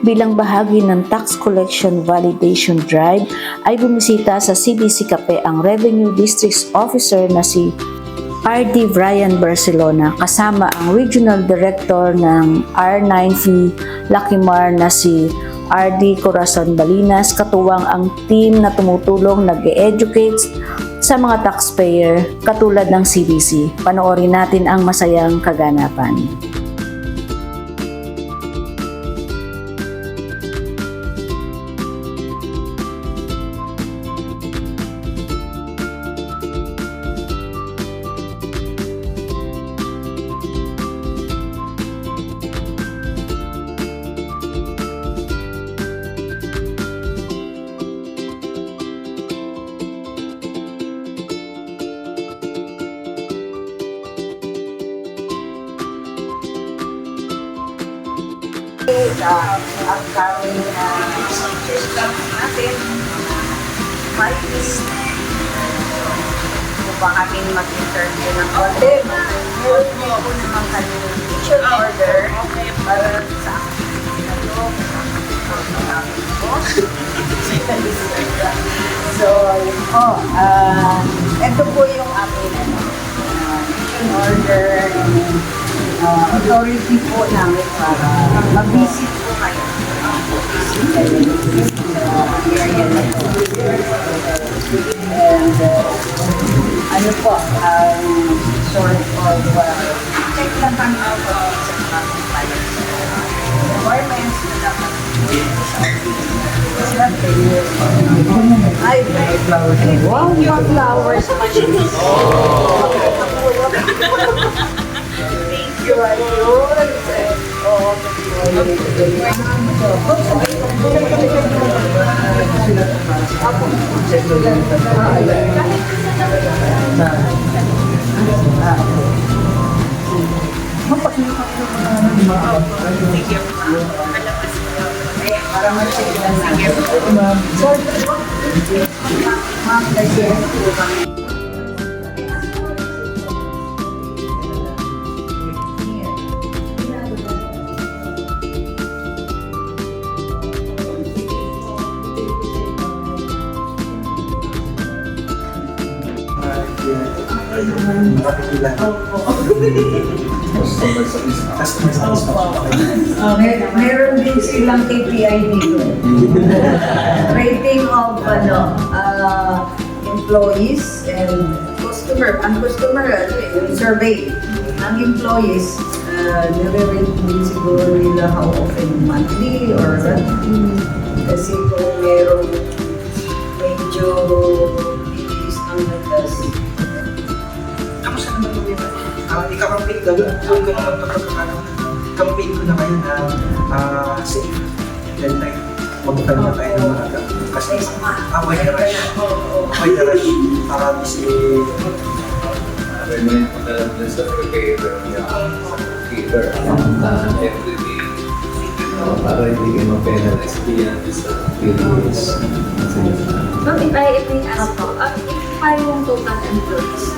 bilang bahagi ng Tax Collection Validation Drive ay bumisita sa CBC Cape ang Revenue Districts Officer na si RD Brian Barcelona kasama ang Regional Director ng R9V Lakimar na si RD Corazon Balinas, katuwang ang team na tumutulong nag-educate sa mga taxpayer katulad ng CBC. Panoorin natin ang masayang kaganapan. Ang kami system natin, may kung ba kami mag-interview ng konti, meron po naman kami teacher order para sa so, ito po yung amin teacher order authority po namin para mag-visit po kayo. Visit kayo sa area na po. And ano po, sort of check lang kami out sa mga compliance requirements na dapat ay, flowers. Wow, mga flowers. Meron din silang KPI dito. Rating of employees and customer. Ang customer, yung survey. Ang employees, nire-rate din siguro nila how often monthly or kasi kung meron medyo bilis ng nagas. Kamusta naman ito yun? Ika-campaign ka doon. Doon ko naman campaign ko na kayo na safe. Then like, magpapal na tayo ng mga kasi may rush. May rush. Para kasi may pagkalat na sa cater everyday para hindi kayo ma-penalize beyond sa periods. Ma'am, if I may ask po, paano yung total employees?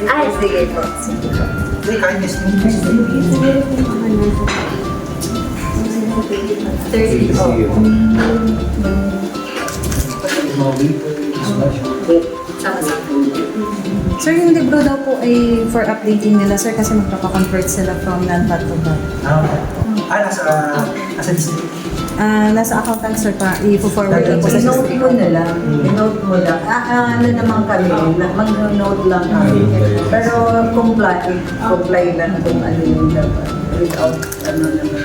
Ay, sige po. may kindness mo. 30 po. Sir, yung libro daw po ay for updating nila, sir, kasi magpapa-convert sila from non-VAT to VAT. Nasa district. Nasa accountant, sir, pa i-forward lang po sa Note district. mo na lang. Note mo lang. Ano naman kami, mag-note lang kami. Pero comply lang kung ano yung dapat. Without ano naman.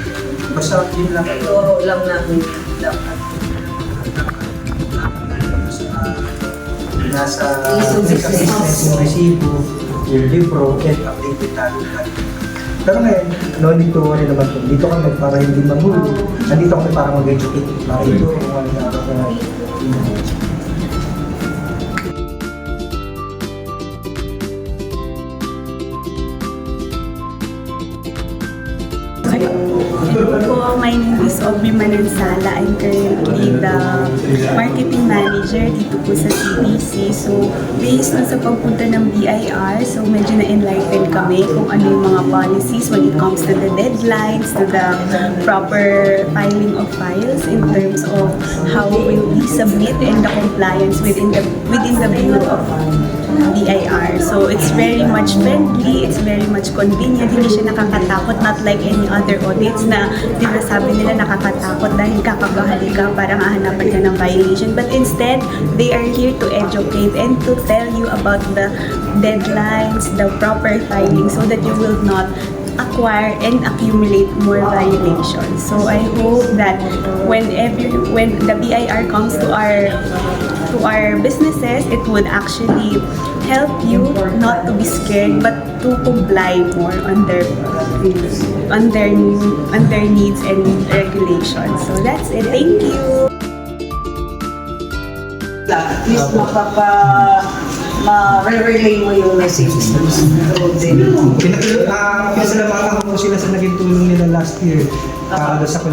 Basta yun lang. Ituro lang namin dapat. Nasa business mo resibo, yung libro, and updated tayo. Pero ngayon, no need to worry naman po. Dito kami para hindi mahuli. Nandito kami para mag-educate. Para ito, kung ano na ako na Po, my name is Aubrey Manansala. I'm currently the marketing manager dito po sa CBC. So, based na sa pagpunta ng BIR, so medyo na-enlighten kami kung ano yung mga policies when it comes to the deadlines, to the proper filing of files in terms of how will we submit and the compliance within the Bureau of BIR. So, it's very much friendly, it's very much convenient, hindi siya nakakatakot, not like any other audits na di ba sabi nila nakakatakot dahil kakabahali ka, parang hahanapan ka ng violation. But instead, they are here to educate and to tell you about the deadlines, the proper filing so that you will not acquire and accumulate more violations. So I hope that when the BIR comes to our businesses, it would actually help you not to be scared but to comply more on their needs and regulations. So that's it. Thank you. At least ma-relay mo yung message through them. Pinasalamatan ko po sila sa naging tulong nila last year para sa